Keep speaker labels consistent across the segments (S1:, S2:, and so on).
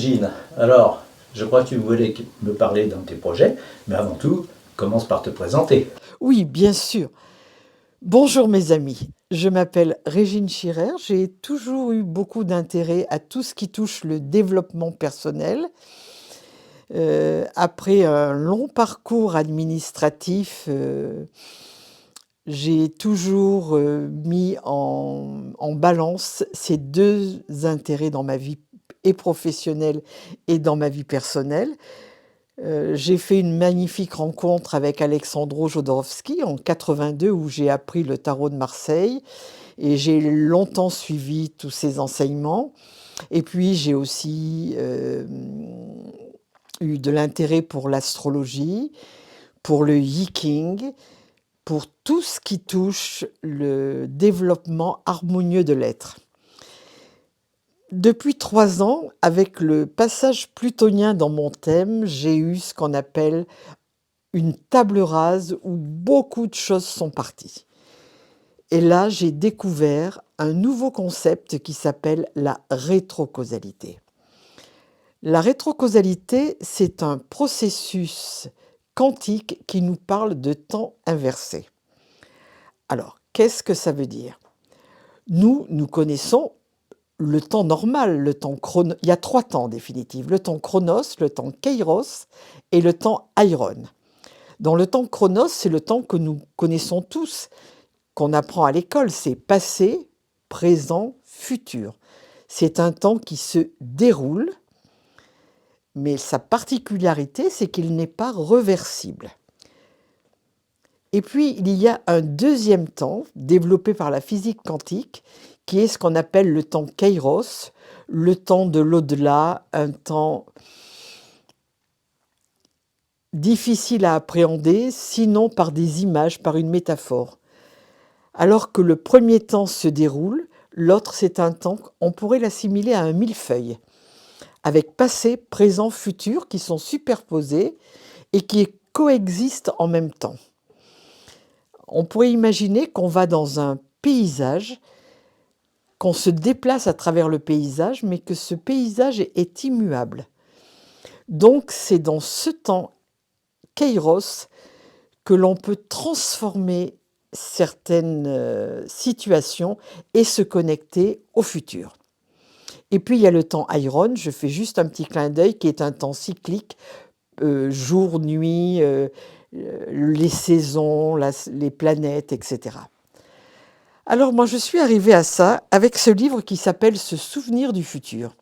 S1: Régine, alors, je crois que tu voulais me parler d'un de tes projets, mais avant tout, commence par te présenter.
S2: Oui, bien sûr. Bonjour mes amis, je m'appelle Régine Schirer, j'ai toujours eu beaucoup d'intérêt à tout ce qui touche le développement personnel. Après un long parcours administratif, j'ai toujours mis en balance ces deux intérêts dans ma vie et professionnelle et dans ma vie personnelle. J'ai fait une magnifique rencontre avec Alexandro Jodorowsky en 82 où j'ai appris le tarot de Marseille et j'ai longtemps suivi tous ses enseignements. Et puis j'ai aussi eu de l'intérêt pour l'astrologie, pour le Yi-King, pour tout ce qui touche le développement harmonieux de l'être. Depuis 3 ans, avec le passage plutonien dans mon thème, j'ai eu ce qu'on appelle une table rase où beaucoup de choses sont parties. Et là, j'ai découvert un nouveau concept qui s'appelle la rétrocausalité. La rétrocausalité, c'est un processus quantique qui nous parle de temps inversé. Alors, qu'est-ce que ça veut dire? Nous connaissons le temps normal, le temps chrono. Il y a 3 temps en définitive, le temps chronos, le temps kairos et le temps airon. Dans le temps chronos, c'est le temps que nous connaissons tous, qu'on apprend à l'école, c'est passé, présent, futur. C'est un temps qui se déroule, mais sa particularité, c'est qu'il n'est pas reversible. Et puis, il y a un deuxième temps, développé par la physique quantique, qui est ce qu'on appelle le temps kairos, le temps de l'au-delà, un temps difficile à appréhender, sinon par des images, par une métaphore. Alors que le premier temps se déroule, l'autre c'est un temps, on pourrait l'assimiler à un millefeuille, avec passé, présent, futur qui sont superposés et qui coexistent en même temps. On pourrait imaginer qu'on va dans un paysage, qu'on se déplace à travers le paysage, mais que ce paysage est immuable. Donc c'est dans ce temps kairos que l'on peut transformer certaines situations et se connecter au futur. Et puis il y a le temps Iron, je fais juste un petit clin d'œil, qui est un temps cyclique, jour, nuit, les saisons, les planètes, etc. Alors moi je suis arrivée à ça avec ce livre qui s'appelle Se souvenir du futur.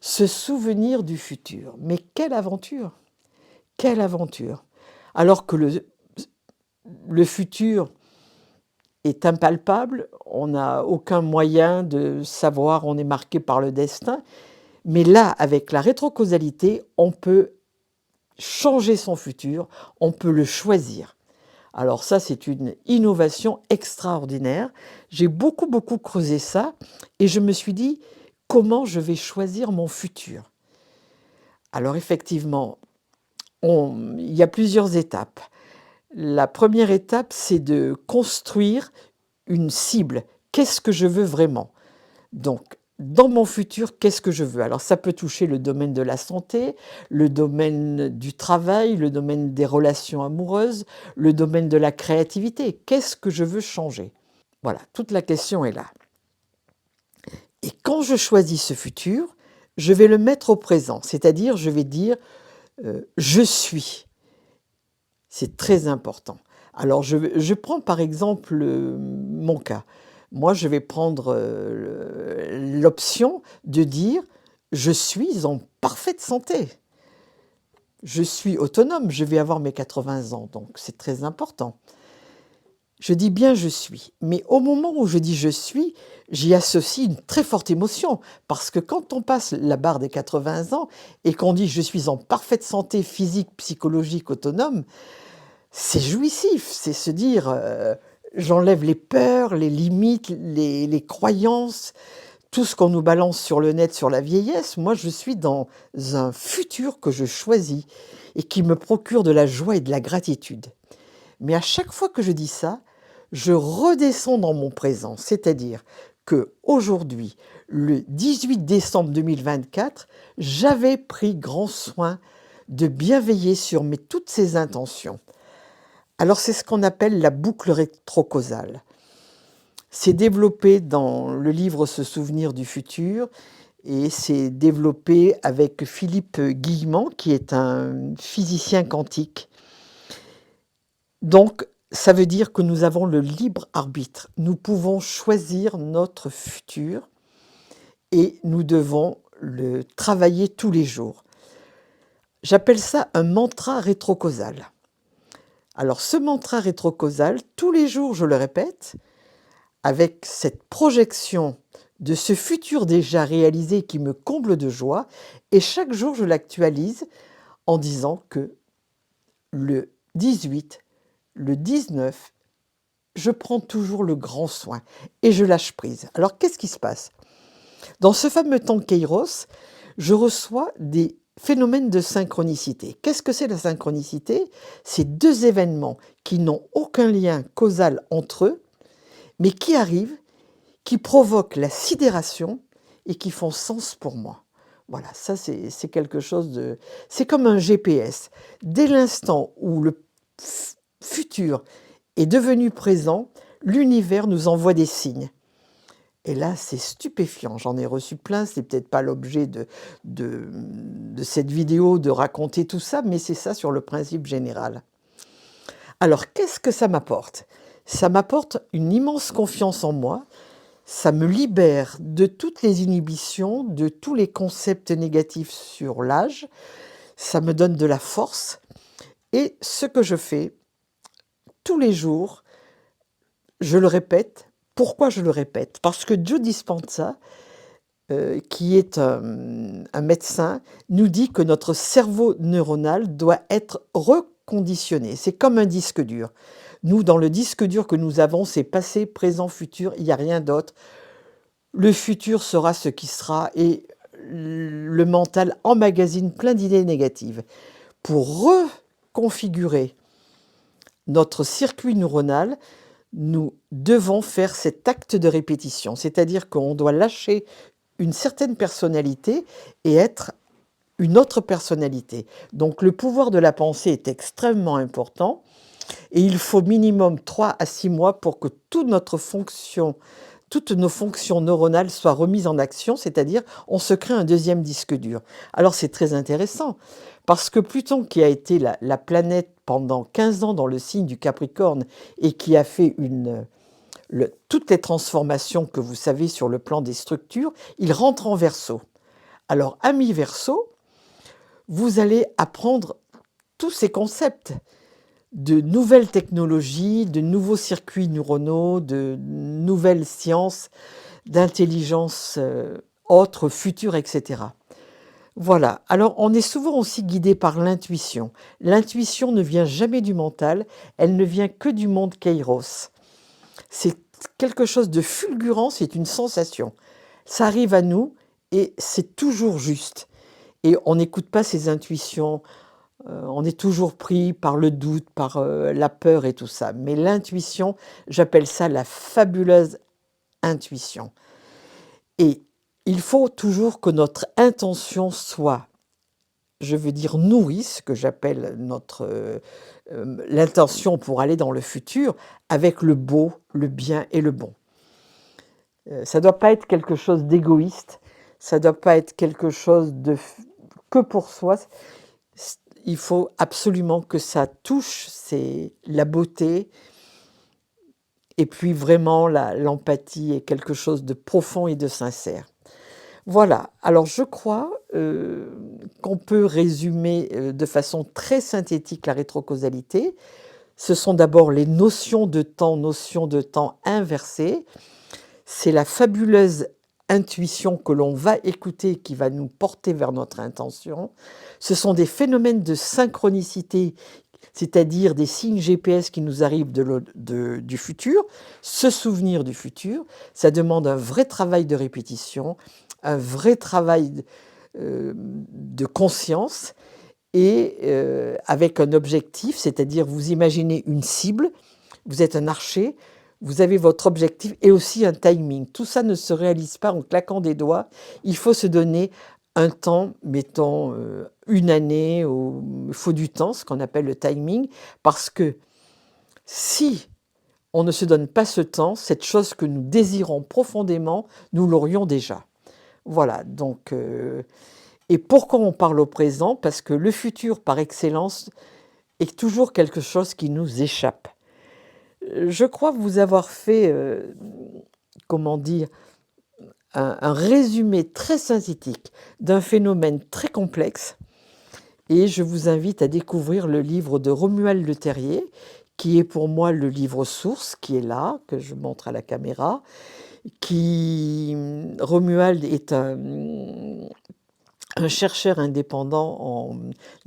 S2: Se souvenir du futur. Mais quelle aventure! Quelle aventure! Alors que le futur est impalpable, on n'a aucun moyen de savoir, on est marqué par le destin. Mais là, avec la rétrocausalité, on peut changer son futur, on peut le choisir. Alors ça, c'est une innovation extraordinaire. J'ai beaucoup, beaucoup creusé ça et je me suis dit, comment je vais choisir mon futur? Alors effectivement, il y a plusieurs étapes. La première étape, c'est de construire une cible. Qu'est-ce que je veux vraiment? Donc, dans mon futur, qu'est-ce que je veux? Alors, ça peut toucher le domaine de la santé, le domaine du travail, le domaine des relations amoureuses, le domaine de la créativité. Qu'est-ce que je veux changer? Voilà, toute la question est là. Et quand je choisis ce futur, je vais le mettre au présent, c'est-à-dire je vais dire je suis. C'est très important. Alors, je prends par exemple mon cas. Moi, je vais prendre l'option de dire je suis en parfaite santé. Je suis autonome, je vais avoir mes 80 ans, donc c'est très important. Je dis bien je suis, mais au moment où je dis je suis, j'y associe une très forte émotion, parce que quand on passe la barre des 80 ans et qu'on dit je suis en parfaite santé physique, psychologique, autonome, c'est jouissif, c'est se dire j'enlève les peurs, les limites, les croyances, tout ce qu'on nous balance sur le net sur la vieillesse. Moi, je suis dans un futur que je choisis et qui me procure de la joie et de la gratitude. Mais à chaque fois que je dis ça, je redescends dans mon présent, c'est-à-dire que aujourd'hui, le 18 décembre 2024, j'avais pris grand soin de bien veiller sur toutes ces intentions. Alors c'est ce qu'on appelle la boucle rétrocausale. C'est développé dans le livre Se souvenir du futur et c'est développé avec Philippe Guillemant, qui est un physicien quantique. Donc, ça veut dire que nous avons le libre arbitre. Nous pouvons choisir notre futur et nous devons le travailler tous les jours. J'appelle ça un mantra rétrocausal. Alors, ce mantra rétrocausal, tous les jours, je le répète, avec cette projection de ce futur déjà réalisé qui me comble de joie, et chaque jour, je l'actualise en disant que le 18, le 19, je prends toujours le grand soin et je lâche prise. Alors, qu'est-ce qui se passe? Dans ce fameux temps Kairos, je reçois des phénomènes de synchronicité. Qu'est-ce que c'est la synchronicité? C'est deux événements qui n'ont aucun lien causal entre eux, mais qui arrivent, qui provoquent la sidération et qui font sens pour moi. Voilà, ça c'est quelque chose de... C'est comme un GPS. Dès l'instant où le futur est devenu présent, l'univers nous envoie des signes. Et là, c'est stupéfiant. J'en ai reçu plein. C'est peut-être pas l'objet de cette vidéo de raconter tout ça, mais c'est ça sur le principe général. Alors, qu'est-ce que ça m'apporte? Ça m'apporte une immense confiance en moi. Ça me libère de toutes les inhibitions, de tous les concepts négatifs sur l'âge. Ça me donne de la force. Et ce que je fais tous les jours, je le répète. Pourquoi je le répète? Parce que Joe Dispenza, qui est un médecin, nous dit que notre cerveau neuronal doit être reconditionné. C'est comme un disque dur. Nous, dans le disque dur que nous avons, c'est passé, présent, futur, il n'y a rien d'autre. Le futur sera ce qui sera et le mental emmagasine plein d'idées négatives. Pour reconfigurer notre circuit neuronal, nous devons faire cet acte de répétition, c'est-à-dire qu'on doit lâcher une certaine personnalité et être une autre personnalité. Donc le pouvoir de la pensée est extrêmement important et il faut minimum 3 à 6 mois pour que toutes nos fonctions neuronales soient remises en action, c'est-à-dire on se crée un deuxième disque dur. Alors c'est très intéressant, parce que Pluton, qui a été la planète pendant 15 ans dans le signe du Capricorne et qui a fait toutes les transformations que vous savez sur le plan des structures, il rentre en Verseau. Alors, ami Verseau, vous allez apprendre tous ces concepts de nouvelles technologies, de nouveaux circuits neuronaux, de nouvelles sciences, d'intelligence autre, future, etc. Voilà. Alors, on est souvent aussi guidé par l'intuition. L'intuition ne vient jamais du mental, elle ne vient que du monde Kairos. C'est quelque chose de fulgurant, c'est une sensation. Ça arrive à nous et c'est toujours juste. Et on n'écoute pas ses intuitions, on est toujours pris par le doute, par la peur et tout ça. Mais l'intuition, j'appelle ça la fabuleuse intuition. Et il faut toujours que notre intention soit, je veux dire, nourrie, ce que j'appelle l'intention pour aller dans le futur, avec le beau, le bien et le bon. Ça ne doit pas être quelque chose d'égoïste, ça ne doit pas être quelque chose que pour soi. Il faut absolument que ça touche, c'est la beauté, et puis vraiment l'empathie est quelque chose de profond et de sincère. Voilà, alors je crois qu'on peut résumer de façon très synthétique la rétrocausalité. Ce sont d'abord les notions de temps inversées. C'est la fabuleuse intuition que l'on va écouter qui va nous porter vers notre intention. Ce sont des phénomènes de synchronicité, c'est-à-dire des signes GPS qui nous arrivent du futur. Se souvenir du futur, ça demande un vrai travail de répétition, un vrai travail de conscience et avec un objectif, c'est-à-dire vous imaginez une cible, vous êtes un archer, vous avez votre objectif et aussi un timing. Tout ça ne se réalise pas en claquant des doigts. Il faut se donner un temps, mettons une année, il faut du temps, ce qu'on appelle le timing, parce que si on ne se donne pas ce temps, cette chose que nous désirons profondément, nous l'aurions déjà. Voilà, donc, et pourquoi on parle au présent? Parce que le futur, par excellence, est toujours quelque chose qui nous échappe. Je crois vous avoir fait, comment dire, un résumé très synthétique d'un phénomène très complexe et je vous invite à découvrir le livre de Romuald Le Terrier, qui est pour moi le livre source, qui est là, que je montre à la caméra. Romuald est un chercheur indépendant en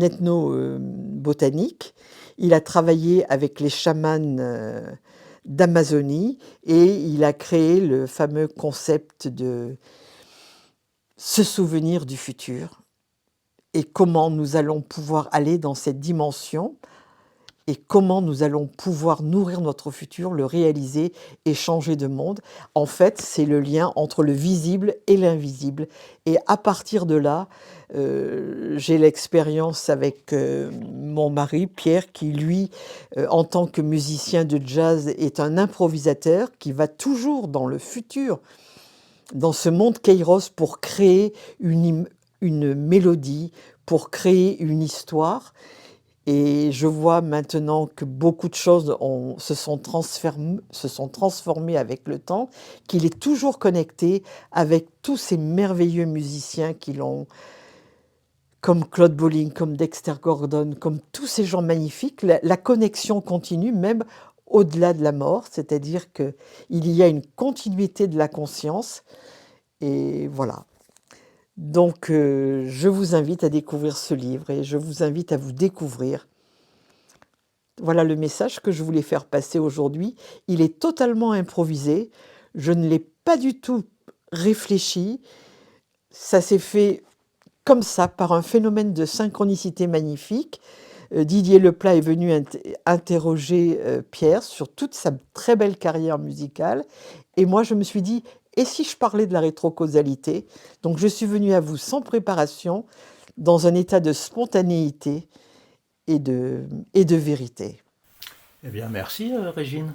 S2: ethnobotanique. Il a travaillé avec les chamans d'Amazonie et il a créé le fameux concept de se souvenir du futur et comment nous allons pouvoir aller dans cette dimension et comment nous allons pouvoir nourrir notre futur, le réaliser et changer de monde. En fait, c'est le lien entre le visible et l'invisible. Et à partir de là, j'ai l'expérience avec mon mari, Pierre, qui lui, en tant que musicien de jazz, est un improvisateur qui va toujours dans le futur, dans ce monde Kairos, pour créer une mélodie, pour créer une histoire. Et je vois maintenant que beaucoup de choses se sont transformées avec le temps, qu'il est toujours connecté avec tous ces merveilleux musiciens qui l'ont, comme Claude Bolling, comme Dexter Gordon, comme tous ces gens magnifiques. La connexion continue, même au-delà de la mort, c'est-à-dire qu'il y a une continuité de la conscience. Et voilà. Donc, je vous invite à découvrir ce livre et je vous invite à vous découvrir. Voilà le message que je voulais faire passer aujourd'hui. Il est totalement improvisé. Je ne l'ai pas du tout réfléchi. Ça s'est fait comme ça, par un phénomène de synchronicité magnifique. Didier Leplat est venu interroger Pierre sur toute sa très belle carrière musicale. Et moi, je me suis dit, et si je parlais de la rétrocausalité? Donc, je suis venue à vous sans préparation, dans un état de spontanéité et de vérité.
S1: Eh bien, merci, Régine.